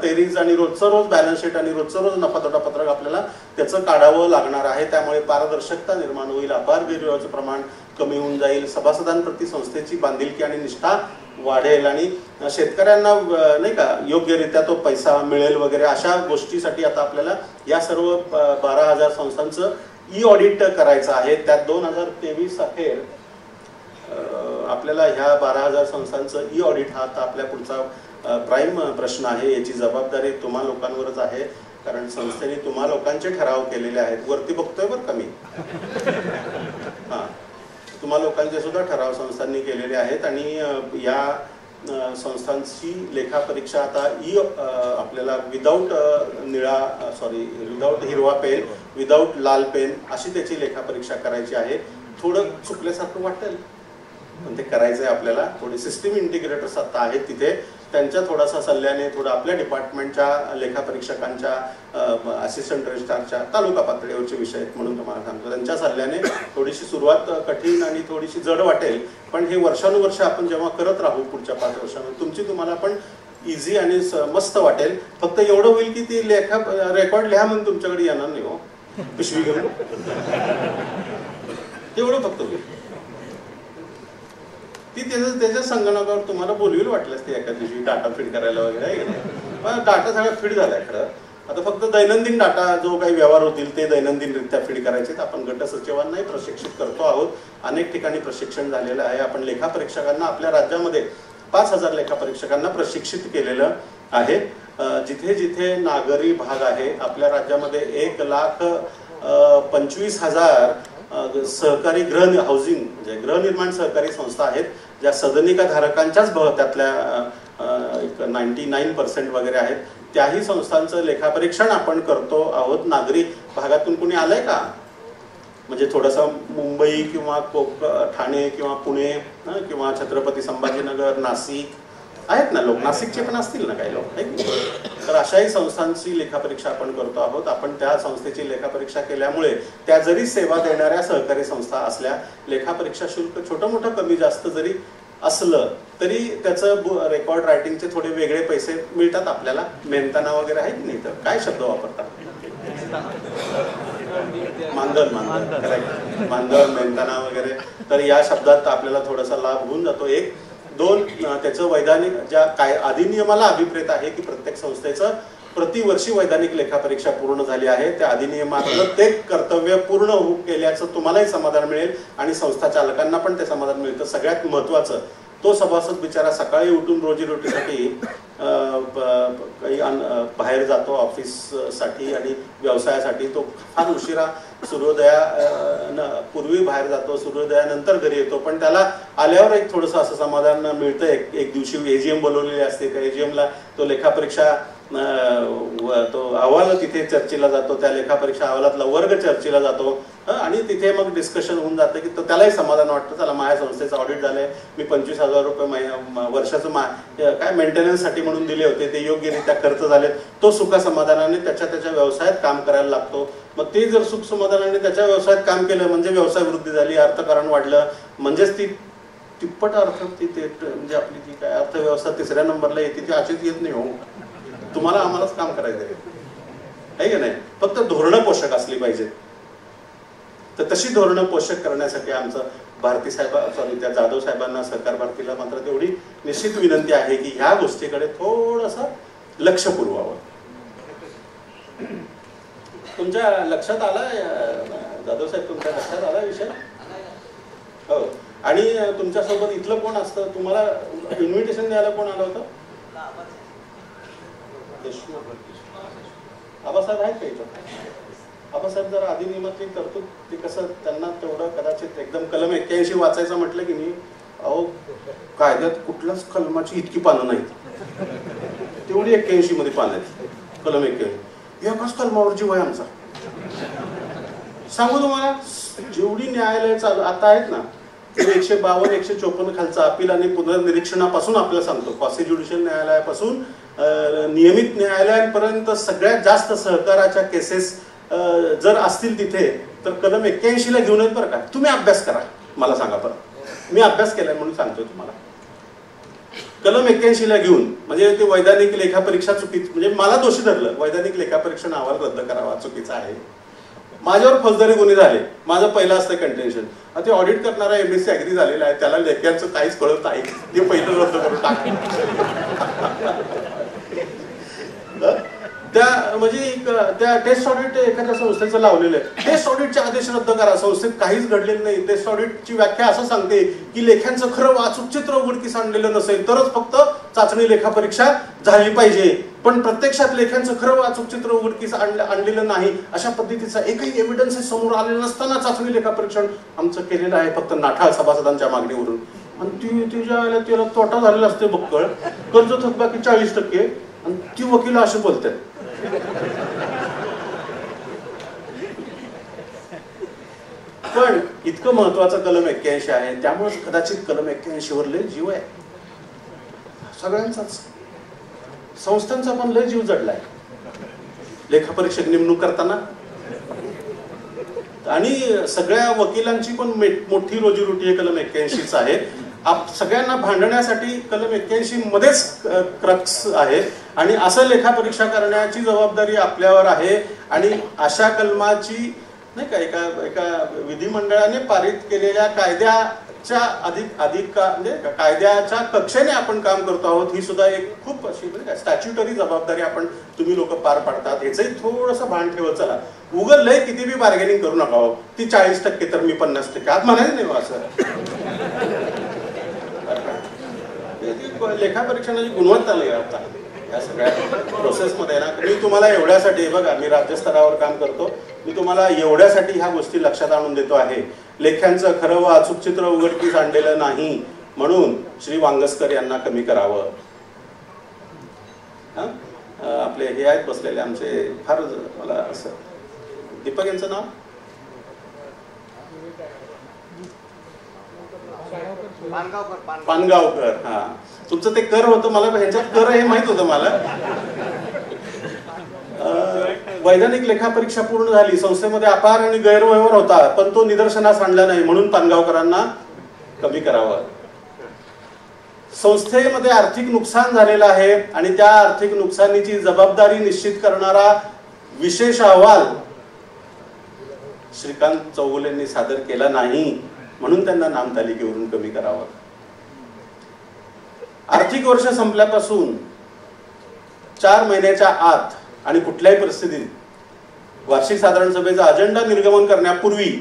तेरीज आणि रोजचं रोज बॅलन्स शीट आणि रोजचं रोज नफातोटा पत्रक आपल्याला त्याचं काढावं लागणार आहे. त्यामुळे पारदर्शकता निर्माण होईल, अपार गैरव्यवहाराचं प्रमाण कमी होऊन जाईल, सभासदांप्रती संस्थेची बांधिलकी आणि निष्ठा वाढेल आणि शेतकऱ्यांना नाही का योग्यरित्या तो पैसा मिळेल वगैरे अशा गोष्टीसाठी आता आपल्याला या सर्व 12,000 संस्थांचं ई ऑडिट करायचं आहे. त्यात 2023 अखेर आपल्याला ह्या 12,000 संस्थांचं ई ऑडिट हा आता आपल्या पुढचा प्राईम प्रश्न आहे. याची जबाबदारी तुम्हा लोकांवरच आहे, कारण संस्थेने तुम्हा लोकांचे ठराव केलेले आहेत. वरती बघतोय बरं का मी, हां, तुम्हा लोकांचे सुद्धा ठराव संस्थांनी केलेले आहेत. आणि या संस्थांची लेखापरीक्षा आता आपल्याला विदाऊट हिरवा पेन, विदाऊट लाल पेन अशी त्याची लेखापरीक्षा करायची आहे. थोडं चुकल्यासारखं वाटेल, पण ते करायचं आहे आपल्याला. थोडी सिस्टीम इंटिग्रेटर्स आता आहेत तिथे, त्यांच्या थोडासा सल्ल्याने, थोडं आपल्या डिपार्टमेंटच्या लेखापरीक्षकांच्या, असिस्टंट रजिस्ट्रारच्या तालुका पातळीवरचे विषय आहेत म्हणून तुम्हाला सांगतो, त्यांच्या सल्ल्याने थोडीशी सुरुवात कठीण आणि थोडीशी जड वाटेल, पण हे वर्षानुवर्ष आपण जेव्हा करत राहू पुढच्या 5 वर्षांमध्ये तुम्हाला पण इझी आणि मस्त वाटेल. फक्त एवढं होईल की ती रेकॉर्ड लिहा म्हणून तुमच्याकडे येणार नाही हो पिशवी घेऊन, एवढं फक्त होईल. ती त्याच्या संगणकावर तुम्हाला बोलवेल वाटलंच ते एका दिवशी डाटा फीड करायला वगैरे आहे की नाही. पण डाटा सगळा फीड झालाय खरं. आता फक्त दैनंदिन डाटा जो काही व्यवहार होतील ते दैनंदिनरित्या फीड करायचे. आपण गट सचिवांनाही प्रशिक्षित करतो आहोत, अनेक ठिकाणी प्रशिक्षण झालेलं आहे. आपण लेखापरीक्षकांना आपल्या राज्यामध्ये 5,000 लेखापरीक्षकांना प्रशिक्षित केलेलं आहे. जिथे जिथे नागरी भाग आहे आपल्या राज्यामध्ये 1,25,000 सहकारी हाऊसिंग म्हणजे गृहनिर्माण सहकारी संस्था आहेत, ज्या सदनिका धारकांच्याच त्यातल्या 99% वगैरे आहेत. त्याही संस्थांचं लेखापरीक्षण आपण करतो आहोत. नागरी भागातून कुणी आलंय का? म्हणजे थोडंसं मुंबई किंवा ठाणे किंवा पुणे किंवा छत्रपती संभाजीनगर, नाशिक आहेत ना लोक, नाशिकचे पण असतील ना काही लोक, तर अशाही संस्थांची लेखापरीक्षा आपण करतो आहोत. आपण त्या संस्थेची लेखापरीक्षा केल्यामुळे त्या जरी सेवा देणाऱ्या सहकारी संस्था असल्या, लेखापरीक्षा शुल्क छोटं मोठं कमी जास्त जरी असलं तरी त्याचं रेकॉर्ड रायटिंगचे थोडे वेगळे पैसे मिळतात आपल्याला. मेहनताना वगैरे आहेत नाही तर काय शब्द वापरतात, मानधन मेहनताना वगैरे, तर या शब्दात आपल्याला थोडासा लाभ होऊन जातो. 1 2 त्याचं वैधानिक ज्या काय अधिनियमाला अभिप्रेत आहे की प्रत्येक संस्थेचं प्रतिवर्षी वैधानिक लेखापरीक्षा पूर्ण झाली आहे. त्या अधिनियमातलं ते कर्तव्य पूर्ण केल्याचं तुम्हालाही समाधान मिळेल आणि संस्था चालकांना पण ते समाधान मिळतं. सगळ्यात महत्त्वाचं, तो सभासद बिचारा सकाळी उठून रोजीरोटीसाठी काही बाहेर जातो ऑफिससाठी आणि व्यवसायासाठी, तो फार उशिरा पूर्वी बाहेर जातो, सूर्योदयानंतर घरी येतो, पण त्याला आल्यावर एक थोडंसं असं समाधान मिळतं. एक दिवशी एजीएम बोलवलेली असते, त्या एजीएमला तो लेखापरीक्षा तो अहवाल तिथे चर्चेला जातो, त्या लेखापरीक्षा अहवालातला वर्ग चर्चेला जातो आणि तिथे मग डिस्कशन होऊन जातं की त्यालाही समाधान वाटतं, त्याला माझ्या संस्थेचं ऑडिट झालंय, मी 25,000 रुपये वर्षाचं काय मेंटेनन्ससाठी म्हणून दिले होते ते योग्यरित्या खर्च झाले, तो सुखा समाधानाने त्याच्या व्यवसायात काम करायला लागतो. मग ते जर सुख समाधानाने त्याच्या व्यवसायात काम केलं म्हणजे व्यवसाय वृद्धी झाली, अर्थकारण वाढलं, म्हणजेच ती तिप्पट अर्थ म्हणजे आपली जी काय अर्थव्यवस्था 3ऱ्या नंबरला येते ती अशीच येत नाही हो. तुम्हाला आम्हालाच काम करायचं आहे की नाही. फक्त धोरणं पोषक असली पाहिजेत. तर तशी धोरणं पोषक करण्यासाठी आमचं त्या जाधव साहेबांना, सहकार भारतीला मात्र तेवढी निश्चित विनंती आहे की ह्या गोष्टीकडे थोडंसं लक्ष पुरवावं. तुमच्या लक्षात आला जाधव साहेब, तुमच्या लक्षात आला विषय? हो. आणि तुमच्यासोबत इथलं कोण असतं? तुम्हाला इन्व्हिटेशन द्यायला कोण आलं होतं? आबासाहेब आहेत का इथं? आबासाहेब जरा अधिनियमातली तरतूद ते कसं त्यांना तेवढं कदाचित एकदम कलम 81 वाचायचं म्हटलं की नाही, अहो कायद्यात कुठल्याच कलमाची इतकी पानं नाहीत, तेवढी 81 मध्ये पानं आहेत. कलम 81 एकाच कलमावर जीव आहे आमचा. सांगू तुम्हाला, जेवढी न्यायालय चालू आता आहेत ना, 152 154 खालचा अपील आणि पुनर्निरीक्षणापासून आपल्याला सांगतो, क्वासी ज्युडिशियल न्यायालयापासून नियमित न्यायालयांपर्यंत सगळ्यात जास्त सहकाराच्या केसेस जर असतील तिथे तर कलम 81 ला घेऊन येत. बरं का, तुम्ही अभ्यास करा, मला सांगा बरं, मी अभ्यास केलाय म्हणून सांगतोय तुम्हाला. कलम 81 ला घेऊन म्हणजे ते वैधानिक लेखापरीक्षा चुकीची, म्हणजे मला दोषी धरलं, वैधानिक लेखापरीक्षण अहवाल रद्द करावा, चुकीचा आहे. माझ्वर फौजदारी गुन्हे झाले, माझं पहिलं असतं कंटेन्शन. ते ऑडिट करणारा MSc अग्री झालेला आहे, त्याला लेख्यांचं काहीच कळत नाही, ते पहिलं रद्द करून टाक. त्या म्हणजे त्या टेस्ट ऑडिट एखाद्या संस्थेचं लावलेलं आहे, टेस्ट ऑडिटचे आदेश रद्द करा, संस्थेत काहीच घडलेलं नाही. टेस्ट ऑडिटची व्याख्या असं सांगते की लेख्यांचं खरं वाचूक चित्र उघडकीस आणलेलं नसेल तरच फक्त चाचणी लेखापरीक्षा झाली पाहिजे, पण प्रत्यक्षात लेख्यांचं खरं वाचूक चित्र उघडकीस आणलेलं नाही अशा पद्धतीचा एकही एव्हिडन्स समोर आलेला नसताना चाचणी लेखापरीक्षण आमचं केलेलं आहे फक्त नाठाळ सभासदांच्या मागणीवरून. आणि तिला तोटा झालेला असते बक्कळ, कर्ज थकबाकी 40%, आणि ती वकील असे बोलतात. पण इतकं महत्वाचं कलम 81 आहे, त्यामुळे कदाचित कलम 81 वर लय जीव आहे सगळ्यांचाच. संस्थांचा पण लय जीव जडलाय लेखापरीक्षक नेमणूक करताना, आणि सगळ्या वकिलांची पण मोठी रोजीरोटी हे कलम 81च आहे. सगळ्यांना भांडण्यासाठी कलम 81 मध्येच क्रक्स आहे, आणि असं लेखापरीक्षा करण्याची जबाबदारी आपल्यावर आहे. आणि अशा कलमाची नाही का एका विधिमंडळाने पारित केलेल्या कायद्याच्या म्हणजे कायद्याच्या कक्षेने आपण काम करतो आहोत. ही सुद्धा एक खूप अशी म्हणजे स्टॅच्युटरी जबाबदारी आपण तुम्ही लोक पार पाडतात, याचंही थोडंसं भान ठेवत चला. उगल लय किती बी बार्गेनिंग करू नका हो, ती 40% तर मी 50%, आज म्हणायचं नाही असं. लेखापरीक्षणाची गुणवत्ता नाही आता या सगळ्या प्रोसेसमध्ये ना. मी तुम्हाला एवढ्यासाठी बघा, मी राज्यस्तरावर काम करतो, मी तुम्हाला एवढ्यासाठी ह्या गोष्टी लक्षात आणून देतो आहे. लेख्यांचं खरं व अचूक चित्र उघडकीस आणलेलं नाही म्हणून श्री वांगस्कर यांना कमी करावं. आपले हे आहेत बसलेले आमचे, फार मला असं दीपक यांचं नाव पानगावकर. हा, तुमचं ते कर होतं, मला ह्यांच्यात कर हे माहित होतं मला. वैधानिक लेखापरीक्षा पूर्ण झाली, संस्थेमध्ये अपार आणि गैरव्यवहार होता, पण तो निदर्शनास आणला नाही म्हणून पानगावकरांना कमी करावं. संस्थेमध्ये आर्थिक नुकसान झालेलं आहे आणि त्या आर्थिक नुकसानीची जबाबदारी निश्चित करणारा विशेष अहवाल श्रीकांत चौगुलेंनी सादर केला नाही म्हणून त्यांना नामतालिकेवरून कमी करावं. आर्थिक वर्ष संपल्यापासून 4 महिन्याच्या आत आणि कुठल्याही परिस्थितीत वार्षिक साधारण सभेचा अजेंडा निर्गमन करण्यापूर्वी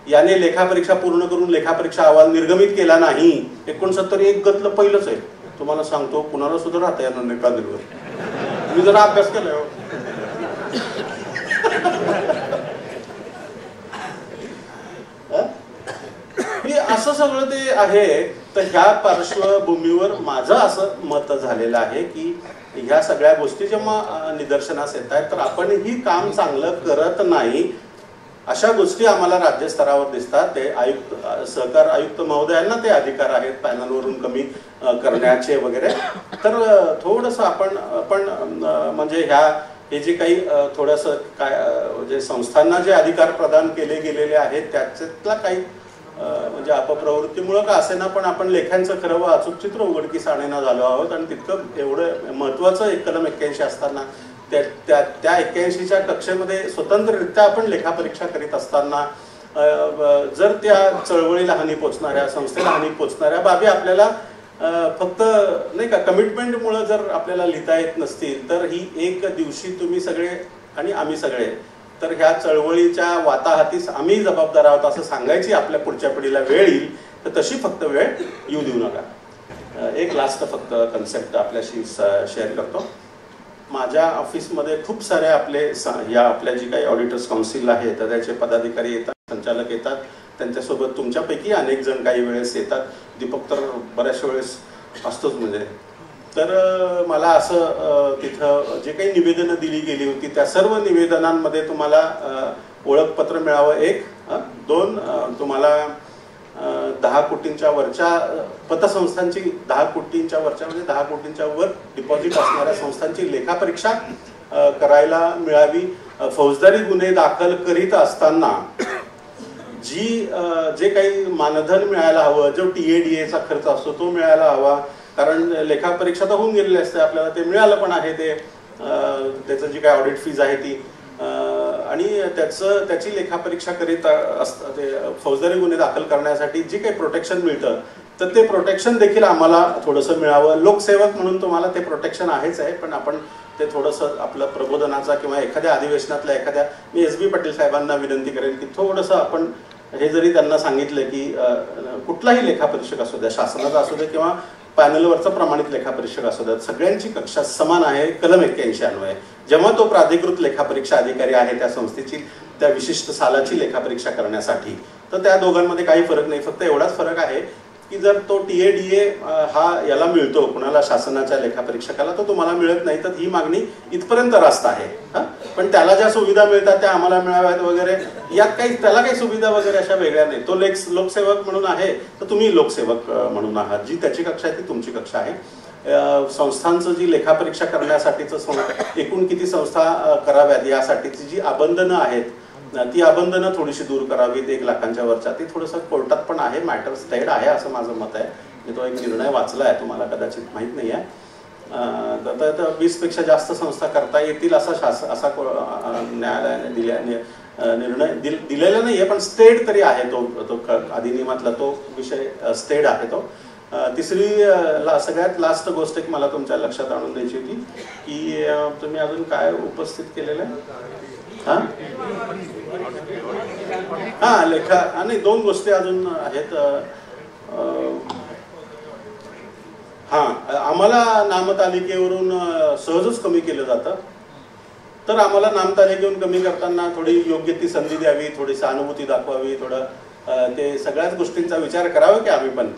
याने लेखापरीक्षा पूर्ण करून लेखापरीक्षा अहवाल निर्गमित केला नाही. 69 एक गतलं पहिलंच आहे, तुम्हाला सांगतो. कुणाला सुद्धा राहता येणार नाही कांदीवर, मी जरा अभ्यास केलाय. असं सगळं ते आहे. तर ह्या पार्श्वभूमीवर माझं असं मत झालेलं आहे की ह्या सगळ्या गोष्टी जेव्हा निदर्शनास येत आहेत तर आपण ही काम चांगलं करत नाही अशा गोष्टी आम्हाला राज्यस्तरावर दिसतात. ते आयुक्त सहकार आयुक्त महोदयांना ते अधिकार आहेत पॅनलवरून कमी करण्याचे वगैरे. तर थोडंसं आपण म्हणजे हे जे काही थोडंसं काय म्हणजे संस्थांना जे अधिकार प्रदान केले गेलेले आहेत त्याच्यातला काही म्हणजे अपप्रवृत्तीमुळे का असेना पण आपण लेख्यांचं खरं व अचूक चित्र उघडकीस आणेना झालो आहोत. आणि तितकं एवढं महत्वाचं एक कलम 81 असताना त्या 81च्या कक्षेमध्ये स्वतंत्ररित्या आपण लेखापरीक्षा करीत असताना जर त्या चळवळीला हानी पोचणाऱ्या संस्थेला हानी पोचणाऱ्या बाबी आपल्याला फक्त नाही का कमिटमेंटमुळे जर आपल्याला लिहिता येत नसतील तर ही एक दिवशी तुम्ही सगळे आणि आम्ही सगळे तर ह्या चळवळीच्या वाताहतीस आम्ही जबाबदार आहोत असं सांगायची आपल्या पुढच्या पिढीला वेळ येईल. तर तशी फक्त वेळ येऊ देऊ नका. एक लास्ट फक्त कन्सेप्ट आपल्याशी शेअर करतो. माझ्या ऑफिसमध्ये खूप सारे आपल्या जी काही ऑडिटर्स काउन्सिल आहे तर त्याचे पदाधिकारी येतात, संचालक येतात, त्यांच्यासोबत तुमच्यापैकी अनेक जण काही वेळेस येतात. दीपक तर बऱ्याचशा वेळेस असतोच म्हणजे. तर मला असं तिथं जे काही निवेदनं दिली गेली होती त्या सर्व निवेदनांमध्ये तुम्हाला ओळखपत्र मिळावं 1, 2 तुम्हाला 10 कोटींच्या वरच्या पतसंस्थांची 10 कोटींच्या वरच्या म्हणजे 10 कोटींच्या वर डिपॉझिट असणाऱ्या संस्थांची लेखापरीक्षा करायला मिळावी. फौजदारी गुन्हे दाखल करीत असताना जे काही मानधन मिळायला हवं, जो TADA चा खर्च असतो तो मिळायला हवा. कारण लेखापरीक्षा तर होऊन गेलेली असते, आपल्याला ते मिळालं पण आहे. त्याचं जी काही ऑडिट फीज आहे ती आणि त्याची लेखापरीक्षा करीत असतात. ते फौजदारी गुन्हे दाखल करण्यासाठी जे काही प्रोटेक्शन मिळतं तर ते प्रोटेक्शन देखील आम्हाला थोडंसं मिळावं. लोकसेवक म्हणून तुम्हाला ते प्रोटेक्शन आहेच आहे, पण आपण ते थोडंसं आपलं प्रबोधनाचा किंवा एखाद्या अधिवेशनातल्या एखाद्या, मी एस बी पाटील साहेबांना विनंती करेन की थोडंसं आपण हे जरी त्यांना सांगितलं की कुठलाही लेखापरीक्षक असू द्या, शासनाचा असू द्या किंवा पॅनलवरचा प्रमाणित लेखापरीक्षक असू द्या, सगळ्यांची कक्षा समान आहे कलम 81 अन्वये. जेव्हा तो प्राधिकृत लेखापरीक्षा अधिकारी आहे त्या संस्थेची त्या विशिष्ट सालाची लेखापरीक्षा करण्यासाठी, तर त्या दोघांमध्ये काही फरक नाही. फक्त एवढाच फरक आहे की जर तो TADA हा याला मिळतो कुणाला, शासनाच्या लेखापरीक्षकाला, तो तुम्हाला मिळत नाही, तर ही मागणी इथपर्यंत रास्त आहे. पण त्याला ज्या सुविधा मिळतात त्या आम्हाला मिळाव्यात वगैरे, यात काही त्याला काही सुविधा वगैरे अशा वेगळ्या नाही. तो लोकसेवक म्हणून आहे, तर तुम्ही लोकसेवक म्हणून आहात. जी त्याची कक्षा आहे ती तुमची कक्षा आहे. संस्थांचं जी लेखापरीक्षा करण्यासाठीचं एकूण किती संस्था कराव्यात यासाठीची जी आबंधनं आहेत, ती आबंधनं थोडीशी दूर करावीत 1 लाखांच्या वरच्या. ती थोडंसं कोर्टात पण आहे, मॅटर स्टेड आहे असं माझं मत आहे. मी तो एक निर्णय वाचला आहे, तुम्हाला कदाचित माहीत नाही आहे. तर 20 पेक्षा जास्त संस्था करता येतील असा असा न्यायालयाने निर्णय दिलेला नाही आहे, पण स्टेड तरी आहे. तो अधिनियमातला तो विषय स्टेड आहे. तो तिसरी सगळ्यात लास्ट गोष्ट एक मला तुमच्या लक्षात आणून द्यायची होती की तुम्ही अजून काय उपस्थित केलेलं आहे. हा लेखा आणि 2 गोष्टी अजून आहेत. आम्हाला नामतालिकेवरून सहजच कमी केलं जातं, तर आम्हाला नामतालिकेवरून कमी करताना थोडी योग्य ती संधी द्यावी, थोडी सहानुभूती दाखवावी, थोडं ते सगळ्याच गोष्टींचा विचार करावा की आम्ही पण,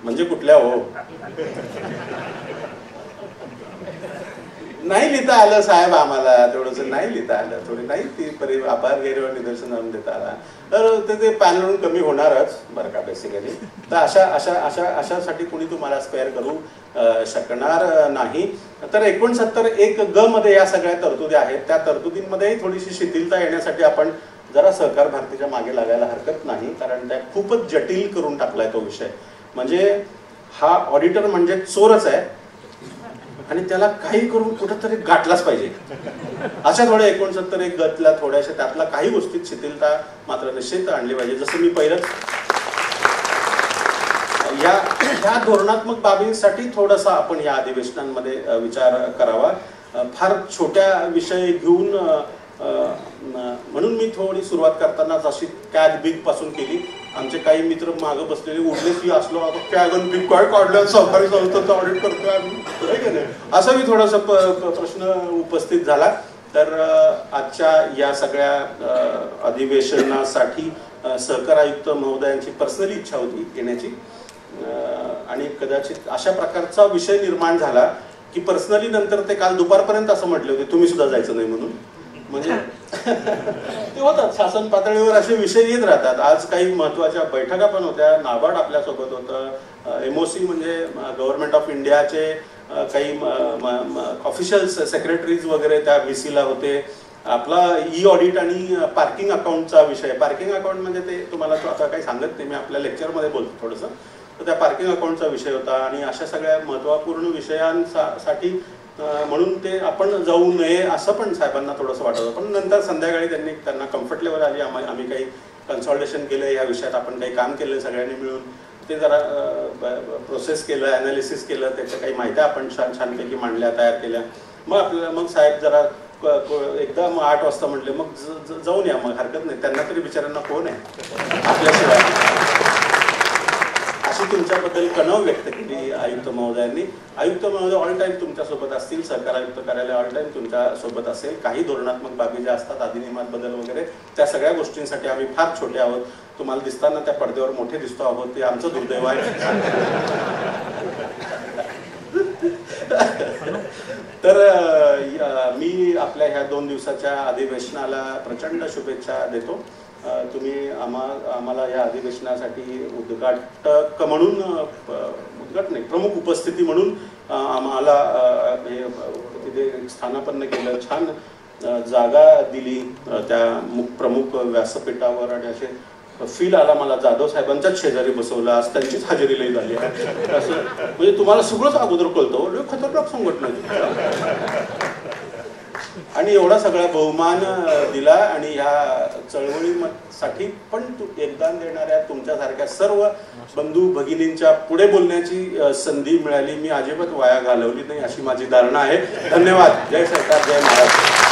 म्हणजे कुठल्या हो नाही लिहिता आलं साहेब, आम्हाला थोडंसं नाही लिहिता आलं, थोडी नाही ती आभार गैरव निदर्शन आणून देता आला, तर ते पॅनलवरून कमी होणारच बरं का बेसिकली. तर अशासाठी कुणी तुम्हाला स्पेअर करू शकणार नाही. तर 69(1) मध्ये या सगळ्या तरतुदी आहेत. त्या तरतुदींमध्येही थोडीशी शिथिलता येण्यासाठी आपण जरा सहकार भारतीच्या मागे लागायला हरकत नाही, कारण त्या खूपच जटिल करून टाकलाय तो विषय. म्हणजे हा ऑडिटर म्हणजे चोरच आहे आणि त्याला काही करून कुठंतरी गाठलाच पाहिजे. अशा थोड्या 69(1) गतल्या थोड्याशा त्यातला काही गोष्टीत शिथिलता मात्र निश्चित आणली पाहिजे. जसं मी पहिलंच या धोरणात्मक बाबींसाठी थोडासा आपण या अधिवेशनांमध्ये विचार करावा. फार छोट्या विषय घेऊन म्हणून मी थोडी सुरुवात करतानाच अशी कॅग बिग पासून केली. आमचे काही मित्र मागं बसलेले उडलेच असलो, कॅग आणि बिग काय काढलं, सहकारी संस्थांचं ऑडिट करतोय आम्ही, असा मी थोडासा प्रश्न उपस्थित झाला. तर आजच्या या सगळ्या अधिवेशनासाठी सहकार आयुक्त महोदयांची पर्सनली इच्छा होती येण्याची, आणि कदाचित अशा प्रकारचा विषय निर्माण झाला की पर्सनली नंतर ते काल दुपारपर्यंत असं म्हटले होते तुम्ही सुद्धा जायचं नाही म्हणून. म्हणजे ते होतात शासन पातळीवर असे विषय येत राहतात. आज काही महत्वाच्या बैठका पण होत्या. नाबार्ड आपल्यासोबत होतं, MOC म्हणजे गव्हर्नमेंट ऑफ इंडियाचे काही ऑफिशियल्स सेक्रेटरीज वगैरे त्या VC ला होते. आपला ऑडिट आणि पार्किंग अकाउंटचा विषय, पार्किंग अकाउंट म्हणजे ते तुम्हाला आता काही सांगत नाही, मी आपल्या लेक्चरमध्ये बोलतो थोडंसं, तर त्या पार्किंग अकाउंटचा विषय होता. आणि अशा सगळ्या महत्त्वपूर्ण विषयांसाठी म्हणून ते आपण जाऊ नये असं पण साहेबांना थोडंसं वाटत होतं. पण नंतर संध्याकाळी त्यांना कम्फर्ट लेवल आली. आम्ही काही कन्सल्टेशन केलं या विषयात, आपण काही काम केलं सगळ्यांनी मिळून, ते जरा प्रोसेस केलं, ॲनालिसिस केलं, त्याच्या काही माहित्या आपण छानपैकी मांडल्या, तयार केल्या. मग साहेब जरा एकदा 8 वाजता म्हटले मग जाऊन या, मग हरकत नाही, त्यांना तरी बिचाऱ्यांना कोण आहे आपल्याशिवाय, अशी तुमच्याबद्दल कणव व्यक्त केली आयुक्त महोदयांनी. आयुक्त महोदय ऑल टाईम तुमच्यासोबत असतील, सहकार आयुक्त कार्यालय ऑल टाईम तुमच्यासोबत असेल. काही धोरणात्मक बाबी ज्या असतात, अधिनियमात बदल वगैरे, त्या सगळ्या गोष्टींसाठी आम्ही फार छोटे आहोत. तुम्हाला दिसताना त्या पडद्यावर मोठे दिसतो आहोत, ते आमचं दुर्दैव आहे. तर मी आपल्या ह्या 2 दिवसाच्या अधिवेशनाला प्रचंड शुभेच्छा देतो. तुम्ही आम्हाला या अधिवेशनासाठी उद्घाटक म्हणून, उद्घाटक नाही, प्रमुख उपस्थिती म्हणून आम्हाला तिथे स्थानापन्न केलं, छान जागा दिली त्या प्रमुख व्यासपीठावर, आणि असे फील आला मला जाधव साहेबांच्याच शेजारी बसवलं, आज त्यांचीच हजेरी लई झाली आहे असं. म्हणजे तुम्हाला सगळंच अगोदर कळतं, खतरनाक संघटना. आणि एवढा सगळा बहुमान दिला आणि ह्या चळवळीसाठी पण योगदान देणाऱ्या तुमच्यासारख्या सर्व बंधू भगिनींच्या पुढे बोलण्याची संधी मिळाली. मी अजिबात वाया घालवली नाही अशी माझी धारणा आहे. धन्यवाद. जय सरकार, जय महाराष्ट्र.